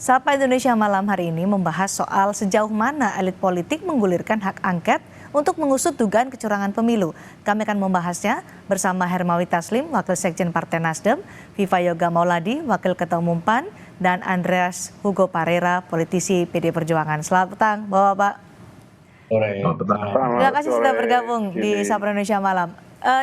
Sapa Indonesia Malam hari ini membahas soal sejauh mana elit politik menggulirkan hak angket untuk mengusut dugaan kecurangan pemilu. Kami akan membahasnya bersama Hermawi Taslim, Wakil Sekjen Partai Nasdem, Viva Yoga Mauladi, Wakil Ketua Umum PAN, dan Andreas Hugo Parera, politisi PD Perjuangan. Selamat petang, Bapak-Bapak. Terima kasih sudah bergabung di Sapa Indonesia Malam.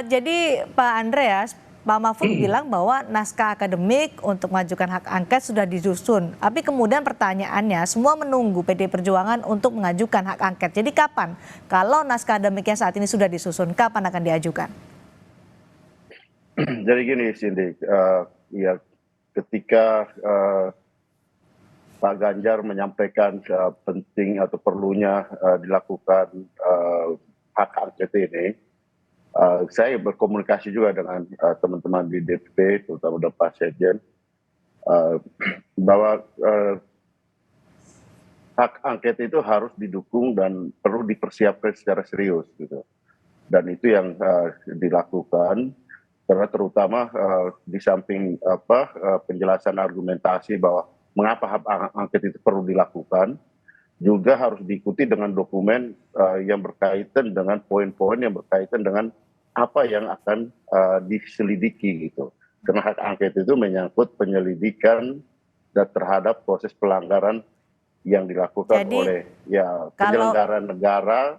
Jadi Pak Andreas, Pak Mahfud bilang bahwa naskah akademik untuk mengajukan hak angket sudah disusun. Tapi kemudian pertanyaannya, semua menunggu PD Perjuangan untuk mengajukan hak angket. Jadi kapan? Kalau naskah akademiknya saat ini sudah disusun, kapan akan diajukan? Jadi gini, Cindy, ya ketika Pak Ganjar menyampaikan penting atau perlunya dilakukan hak angket ini, saya berkomunikasi juga dengan teman-teman di DPP, terutama dengan Pak Sekjen, bahwa hak angket itu harus didukung dan perlu dipersiapkan secara serius, gitu. Dan itu yang dilakukan, karena terutama di samping penjelasan argumentasi bahwa mengapa hak angket itu perlu dilakukan, juga harus diikuti dengan dokumen yang berkaitan dengan poin-poin yang berkaitan dengan apa yang akan diselidiki gitu. Karena hak angket itu menyangkut penyelidikan dan terhadap proses pelanggaran yang dilakukan oleh penyelenggara negara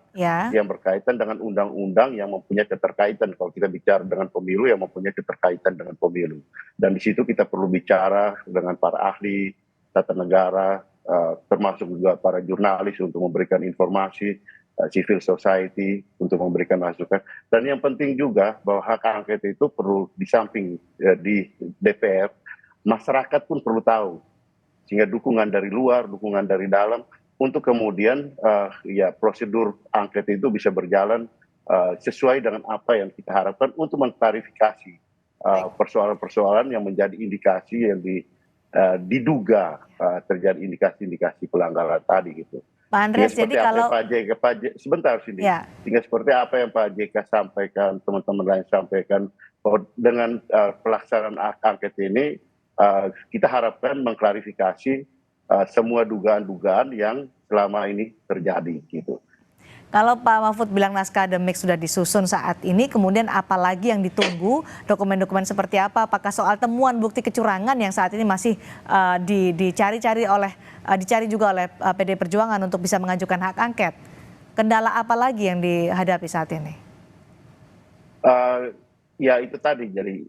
yang berkaitan dengan undang-undang yang mempunyai keterkaitan. Kalau kita bicara dengan pemilu, yang mempunyai keterkaitan dengan pemilu. Dan di situ kita perlu bicara dengan para ahli tata negara, termasuk juga para jurnalis untuk memberikan informasi, civil society untuk memberikan masukan. Dan yang penting juga bahwa hak angket itu perlu di samping di DPR, masyarakat pun perlu tahu, sehingga dukungan dari luar, dukungan dari dalam, untuk kemudian prosedur angket itu bisa berjalan sesuai dengan apa yang kita harapkan untuk mengklarifikasi persoalan-persoalan yang menjadi indikasi yang diduga terjadi indikasi-indikasi pelanggaran tadi gitu. Pak Andreas, jadi kalau sebentar sini, sehingga seperti apa yang Pak JK sampaikan, teman-teman lain sampaikan, bahwa dengan pelaksanaan angket ini kita harapkan mengklarifikasi semua dugaan-dugaan yang selama ini terjadi gitu. Kalau Pak Mahfud bilang naskah akademik sudah disusun saat ini, kemudian apa lagi yang ditunggu? Dokumen-dokumen seperti apa? Apakah soal temuan bukti kecurangan yang saat ini masih dicari juga oleh PD Perjuangan untuk bisa mengajukan hak angket? Kendala apa lagi yang dihadapi saat ini? Ya itu tadi, jadi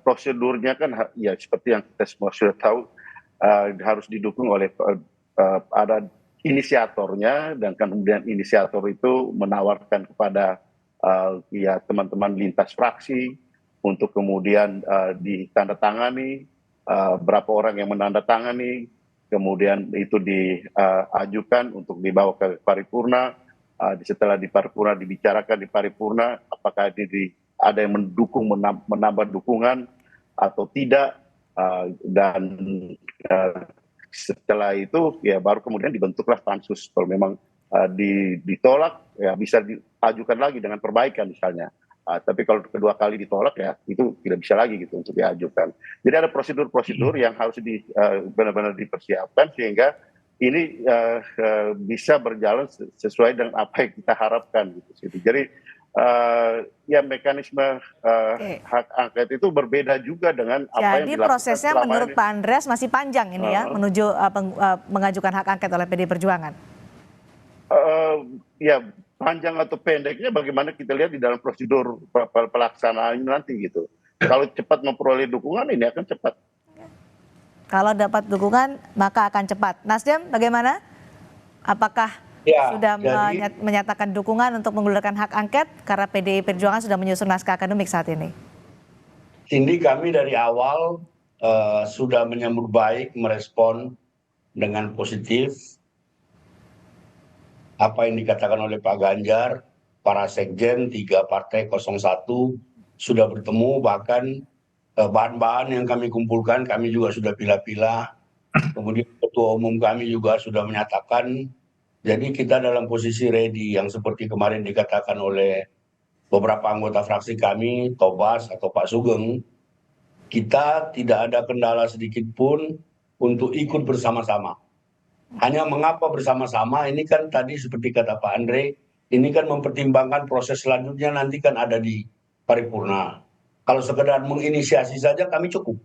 prosedurnya kan ya seperti yang kita semua sudah tahu, harus didukung oleh ada inisiatornya, dan kemudian inisiator itu menawarkan kepada teman-teman lintas fraksi untuk kemudian ditandatangani, berapa orang yang menandatangani, kemudian itu diajukan untuk dibawa ke paripurna, setelah di paripurna dibicarakan di paripurna apakah ada yang mendukung, menambah dukungan atau tidak, dan setelah itu ya baru kemudian dibentuklah pansus. Kalau memang ditolak ya bisa diajukan lagi dengan perbaikan misalnya, tapi kalau kedua kali ditolak ya itu tidak bisa lagi gitu untuk diajukan. Jadi ada prosedur-prosedur yang harus benar-benar dipersiapkan sehingga ini bisa berjalan sesuai dengan apa yang kita harapkan gitu. Jadi ya mekanisme hak angket itu berbeda juga dengan apa yang dilakukan. Jadi prosesnya menurut Pak Andreas masih panjang ini ya menuju mengajukan hak angket oleh PD Perjuangan. Ya panjang atau pendeknya bagaimana kita lihat di dalam prosedur pelaksanaan nanti gitu. Kalau cepat memperoleh dukungan ini akan cepat. Kalau dapat dukungan maka akan cepat. Nasdem bagaimana? Apakah sudah menyatakan dukungan untuk menggulirkan hak angket karena PDI Perjuangan sudah menyusun naskah akademik saat ini? Cindy, kami dari awal sudah menyambut baik, merespon dengan positif apa yang dikatakan oleh Pak Ganjar. Para sekjen 3 partai 01 sudah bertemu, bahkan bahan-bahan yang kami kumpulkan kami juga sudah pilah-pilah. Kemudian ketua umum kami juga sudah menyatakan. Jadi kita dalam posisi ready, yang seperti kemarin dikatakan oleh beberapa anggota fraksi kami, Tobas atau Pak Sugeng, kita tidak ada kendala sedikit pun untuk ikut bersama-sama. Hanya mengapa bersama-sama ini kan tadi seperti kata Pak Andre, ini kan mempertimbangkan proses selanjutnya nanti kan ada di paripurna. Kalau sekedar menginisiasi saja kami cukup.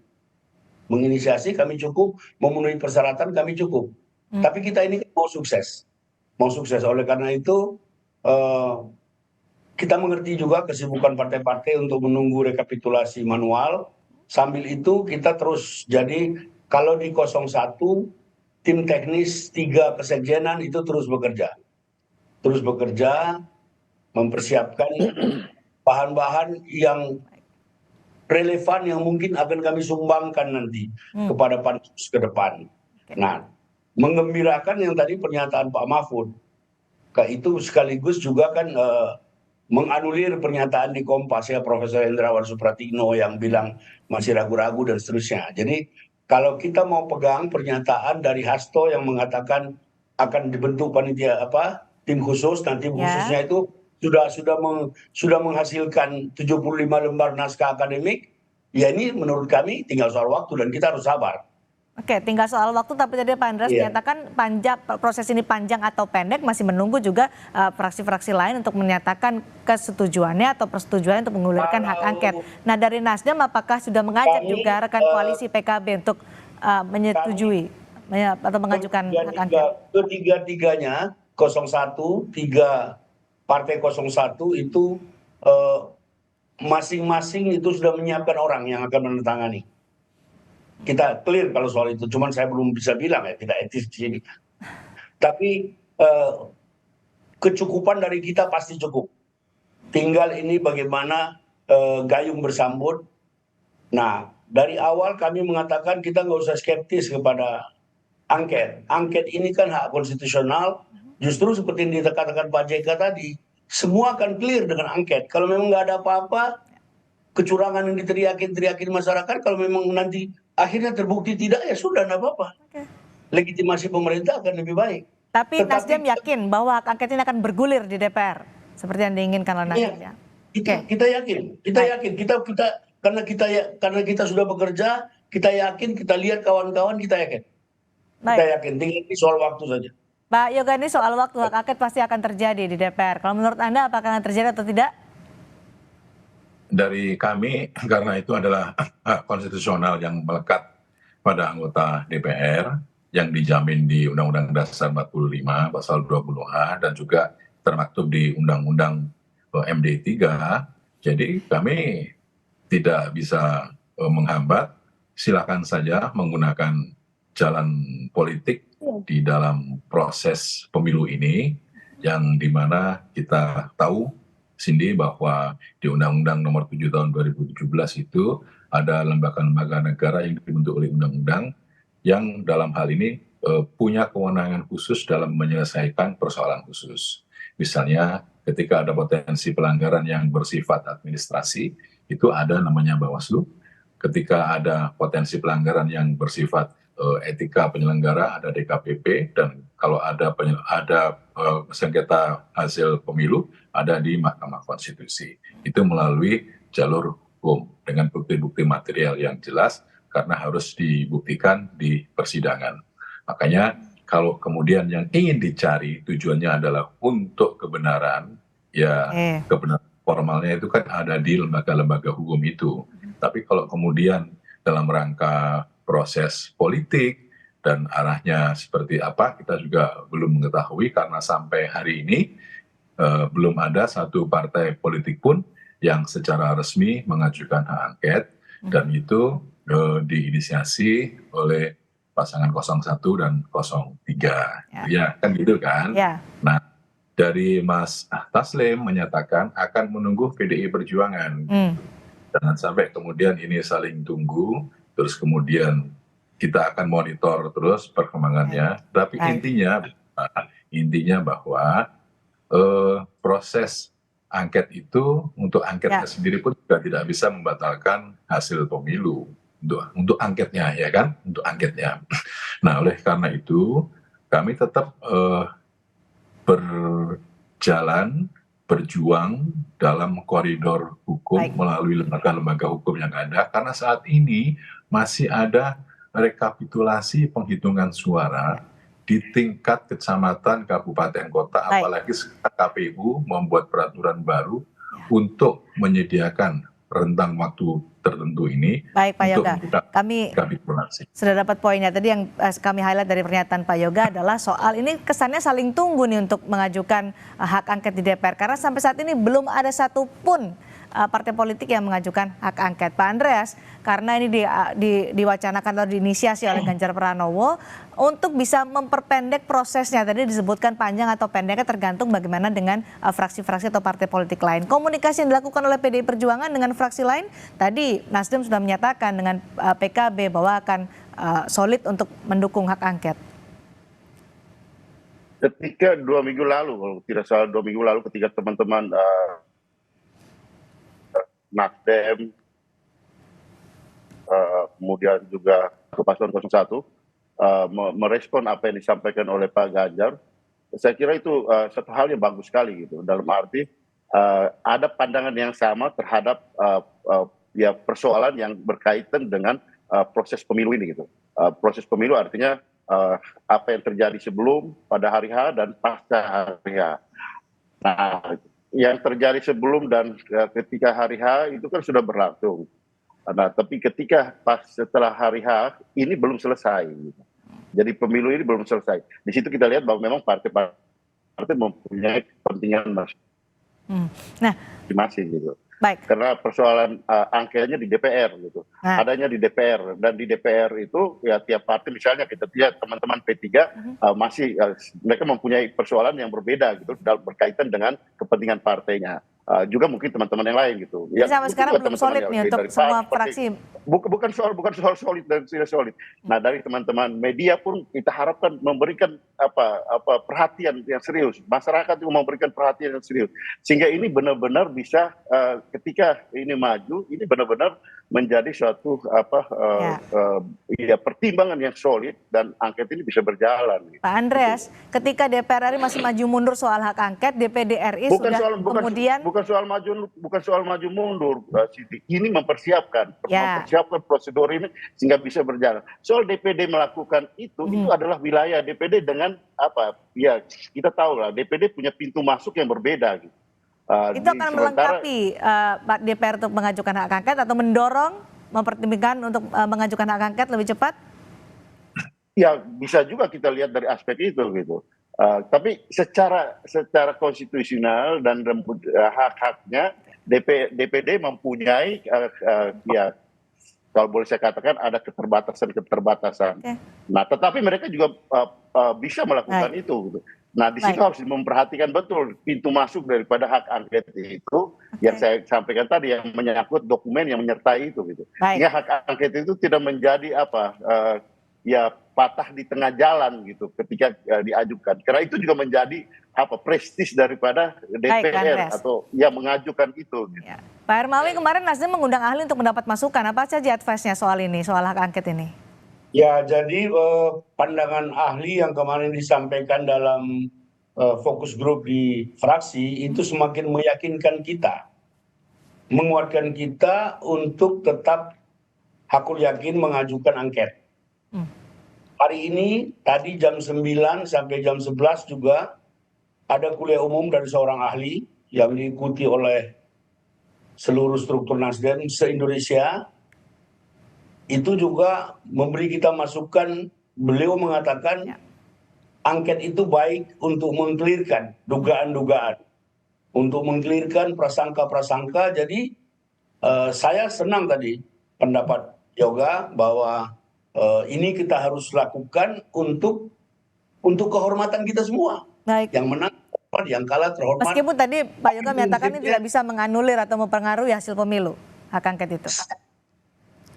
Menginisiasi kami cukup, memenuhi persyaratan kami cukup. Tapi kita ini mau sukses. Mau sukses. Oleh karena itu kita mengerti juga kesibukan partai-partai untuk menunggu rekapitulasi manual. Sambil itu kita terus, jadi kalau di 01 tim teknis 3 kesekjenan itu terus bekerja, mempersiapkan bahan-bahan yang relevan yang mungkin akan kami sumbangkan nanti kepada pansus ke depan. Nah, mengembirakan yang tadi pernyataan Pak Mahfud, itu sekaligus juga kan menganulir pernyataan di Kompas ya Profesor Hendrawan Supratikno yang bilang masih ragu-ragu dan seterusnya. Jadi kalau kita mau pegang pernyataan dari Hasto yang mengatakan akan dibentuk panitia tim khusus, nanti khususnya itu sudah menghasilkan 75 lembar naskah akademik, ya ini menurut kami tinggal soal waktu dan kita harus sabar. Oke, tinggal soal waktu, tapi tadi Pak Andreas menyatakan proses ini panjang atau pendek, masih menunggu juga fraksi-fraksi lain untuk menyatakan kesetujuannya atau persetujuannya untuk mengulirkan hak angket. Nah, dari Nasdem apakah sudah mengajak juga rekan koalisi PKB untuk menyetujui atau mengajukan hak angket? Ketiga-tiganya 3 partai 01 itu masing-masing itu sudah menyiapkan orang yang akan menandatangani. Kita clear kalau soal itu, cuman saya belum bisa bilang ya, tidak etis di sini. Tapi kecukupan dari kita pasti cukup. Tinggal ini bagaimana gayung bersambut. Nah, dari awal kami mengatakan kita nggak usah skeptis kepada angket. Angket ini kan hak konstitusional. Justru seperti yang dikatakan Pak JK tadi, semua akan clear dengan angket. Kalau memang nggak ada apa-apa, kecurangan yang diteriakin masyarakat, kalau memang nanti akhirnya terbukti tidak, ya sudah, nggak apa-apa. Legitimasi pemerintah akan lebih baik. Tapi Nasdem yakin bahwa hak angket ini akan bergulir di DPR, seperti yang diinginkan oleh Nasdem ya? Kita yakin, karena kita sudah bekerja, kita yakin, kita lihat kawan-kawan, kita yakin. Kita yakin, tinggal ini soal waktu saja. Pak Yoga, ini soal waktu hak angket pasti akan terjadi di DPR. Kalau menurut Anda apakah akan terjadi atau tidak? Dari kami, karena itu adalah hak konstitusional yang melekat pada anggota DPR yang dijamin di Undang-Undang Dasar 45 pasal 20A dan juga termaktub di Undang-Undang MD 3. Jadi kami tidak bisa menghambat, silakan saja menggunakan jalan politik di dalam proses pemilu ini, yang dimana kita tahu Cindy bahwa di Undang-Undang Nomor 7 Tahun 2017 itu ada lembaga-lembaga negara yang dibentuk oleh undang-undang yang dalam hal ini punya kewenangan khusus dalam menyelesaikan persoalan khusus. Misalnya ketika ada potensi pelanggaran yang bersifat administrasi, itu ada namanya Bawaslu. Ketika ada potensi pelanggaran yang bersifat etika penyelenggara, ada DKPP, dan kalau ada sengketa hasil pemilu, ada di Mahkamah Konstitusi. Itu melalui jalur hukum dengan bukti-bukti material yang jelas, karena harus dibuktikan di persidangan. Makanya kalau kemudian yang ingin dicari tujuannya adalah untuk kebenaran, ya kebenaran formalnya itu kan ada di lembaga-lembaga hukum itu. Tapi kalau kemudian dalam rangka proses politik dan arahnya seperti apa, kita juga belum mengetahui, karena sampai hari ini belum ada satu partai politik pun yang secara resmi mengajukan hak angket, dan itu diinisiasi oleh pasangan 01 dan 03. Ya kan gitu kan. Nah, dari Mas Taslim menyatakan akan menunggu PDI Perjuangan. Jangan sampai kemudian ini saling tunggu, terus kemudian kita akan monitor terus perkembangannya. Tapi intinya bahwa proses angket itu untuk angketnya sendiri pun juga tidak bisa membatalkan hasil pemilu untuk angketnya, ya kan, untuk angketnya. Nah, oleh karena itu kami tetap berjuang dalam koridor hukum melalui lembaga-lembaga hukum yang ada, karena saat ini masih ada rekapitulasi penghitungan suara di tingkat kecamatan, kabupaten, kota, Baik. apalagi KPU membuat peraturan baru untuk menyediakan rentang waktu tertentu ini Baik, Pak untuk Yoga. membuka Kami rekapitulasi. sudah dapat poinnya. Tadi yang kami highlight dari pernyataan Pak Yoga adalah soal ini kesannya saling tunggu nih untuk mengajukan hak angket di DPR. Karena sampai saat ini belum ada satupun partai politik yang mengajukan hak angket. Pak Andreas, karena ini diwacanakan atau diinisiasi oleh Ganjar Pranowo untuk bisa memperpendek prosesnya. Tadi disebutkan panjang atau pendeknya tergantung bagaimana dengan fraksi-fraksi atau partai politik lain. Komunikasi yang dilakukan oleh PDI Perjuangan dengan fraksi lain, tadi Nasdem sudah menyatakan dengan PKB bahwa akan solid untuk mendukung hak angket. Ketika 2 minggu lalu, kalau tidak salah 2 minggu lalu, ketika teman-teman Nasdem, kemudian juga Paslon 01 merespon apa yang disampaikan oleh Pak Ganjar, saya kira itu satu hal yang bagus sekali gitu. Dalam arti ada pandangan yang sama terhadap ya persoalan yang berkaitan dengan proses pemilu ini gitu. Proses pemilu artinya apa yang terjadi sebelum, pada hari H dan pasca hari H. Nah, yang terjadi sebelum dan ketika hari H itu kan sudah berlangsung. Nah, tapi ketika pas setelah hari H ini belum selesai. Jadi pemilu ini belum selesai. Di situ kita lihat bahwa memang partai mempunyai kepentingan masing-masing gitu. Baik. Karena persoalan angkanya di DPR gitu. Adanya di DPR, dan di DPR itu ya tiap partai, misalnya kita lihat teman-teman P3 masih mereka mempunyai persoalan yang berbeda gitu dalam berkaitan dengan kepentingan partainya. Juga mungkin teman-teman yang lain gitu. Jadi sampai sekarang belum solid nih untuk semua fraksi. Bukan soal solid dan tidak solid. Nah, dari teman-teman media pun kita harapkan memberikan perhatian yang serius. Masyarakat juga memberikan perhatian yang serius. Sehingga ini benar-benar bisa ketika ini maju, ini benar-benar menjadi suatu pertimbangan yang solid dan angket ini bisa berjalan. Gitu. Pak Andreas, ketika DPR RI masih maju mundur soal hak angket, DPD RI bukan soal maju mundur, Siti. Ini mempersiapkan prosedur ini sehingga bisa berjalan. Soal DPD melakukan itu adalah wilayah DPD dengan ya kita tahu lah DPD punya pintu masuk yang berbeda gitu. Itu akan melengkapi DPR untuk mengajukan hak angket atau mendorong, mempertimbangkan untuk mengajukan hak angket lebih cepat? Ya bisa juga kita lihat dari aspek itu gitu. Tapi secara konstitusional dan hak-haknya DPD mempunyai ya kalau boleh saya katakan ada keterbatasan. Okay. Nah, tetapi mereka juga bisa melakukan itu gitu. Nah, di situ harus memperhatikan betul pintu masuk daripada hak angket itu yang saya sampaikan tadi, yang menyangkut dokumen yang menyertai itu gitu. Sehingga hak angket itu tidak menjadi patah di tengah jalan gitu ketika diajukan. Karena itu juga menjadi prestis daripada DPR atau yang mengajukan itu. Gitu. Ya. Pak Hermawi, kemarin Nasdem mengundang ahli untuk mendapat masukan. Apa saja advice-nya soal ini, soal hak angket ini? Ya, jadi pandangan ahli yang kemarin disampaikan dalam fokus grup di fraksi itu semakin meyakinkan kita, menguatkan kita untuk tetap hakul yakin mengajukan angket. Hari ini tadi jam 9 sampai jam 11 juga ada kuliah umum dari seorang ahli yang diikuti oleh seluruh struktur Nasdem se-Indonesia. Itu juga memberi kita masukan, beliau mengatakan angket itu baik untuk mengklirkan dugaan-dugaan, untuk mengklirkan prasangka-prasangka. Jadi saya senang tadi pendapat Yoga bahwa ini kita harus lakukan untuk kehormatan kita semua. Baik. Yang menang, yang kalah terhormat. Meskipun tadi Pak Yoga menyatakan ini tidak bisa menganulir atau mempengaruhi hasil pemilu, hak angket itu.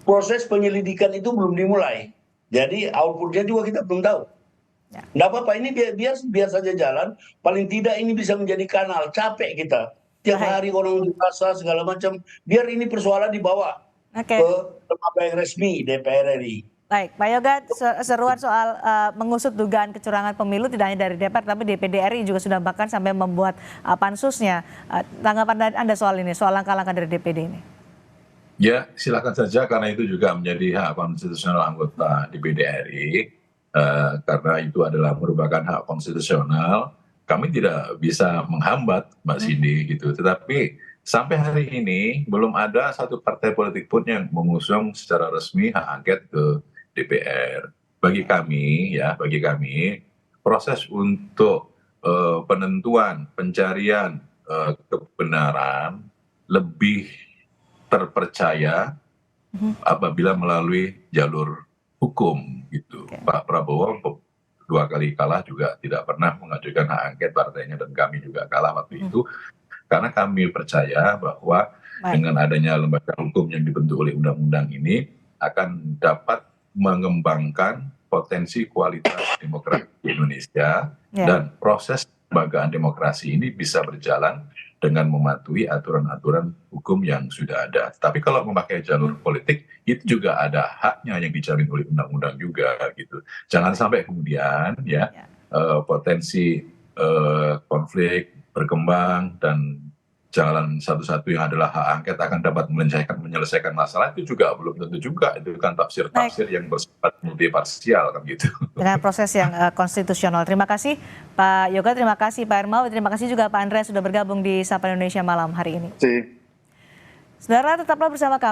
Proses penyelidikan itu belum dimulai. Jadi outputnya juga kita belum tahu. Nggak apa-apa, ini biar saja jalan. Paling tidak ini bisa menjadi kanal. Capek kita. Tiap hari orang dipaksa segala macam. Biar ini persoalan dibawa ke lembaga yang resmi DPR RI. Baik, Pak Yoga, seruan soal mengusut dugaan kecurangan pemilu tidak hanya dari DPR, tapi DPD RI juga sudah bahkan sampai membuat pansusnya. Tanggapan Anda soal ini, soal langkah-langkah dari DPD ini? Ya, silakan saja karena itu juga menjadi hak konstitusional anggota DPD RI. Karena itu adalah merupakan hak konstitusional, kami tidak bisa menghambat Mbak Cindy gitu. Tetapi sampai hari ini belum ada satu partai politik pun yang mengusung secara resmi hak angket ke DPR. Bagi kami ya, bagi kami proses untuk penentuan, pencarian kebenaran lebih terpercaya apabila melalui jalur hukum gitu. Pak Prabowo 2 kali kalah juga tidak pernah mengajukan hak angket partainya, dan kami juga kalah waktu itu karena kami percaya bahwa Baik. dengan adanya lembaga hukum yang dibentuk oleh undang-undang ini akan dapat mengembangkan potensi kualitas demokrasi di Indonesia, Ya. dan proses kelembagaan demokrasi ini bisa berjalan dengan mematuhi aturan-aturan hukum yang sudah ada. Tapi kalau memakai jalur politik, itu juga ada haknya yang dijamin oleh undang-undang juga gitu. Jangan sampai kemudian ya potensi konflik berkembang dan jalan satu-satu yang adalah hak angket akan dapat menyelesaikan masalah, itu juga belum tentu juga. Itu kan tafsir-tafsir yang bersifat multiparsial kan gitu. Dengan proses yang konstitusional. Terima kasih Pak Yoga, terima kasih Pak Hermawi, terima kasih juga Pak Andreas sudah bergabung di Sapa Indonesia malam hari ini. Sih. Saudara, tetaplah bersama kami.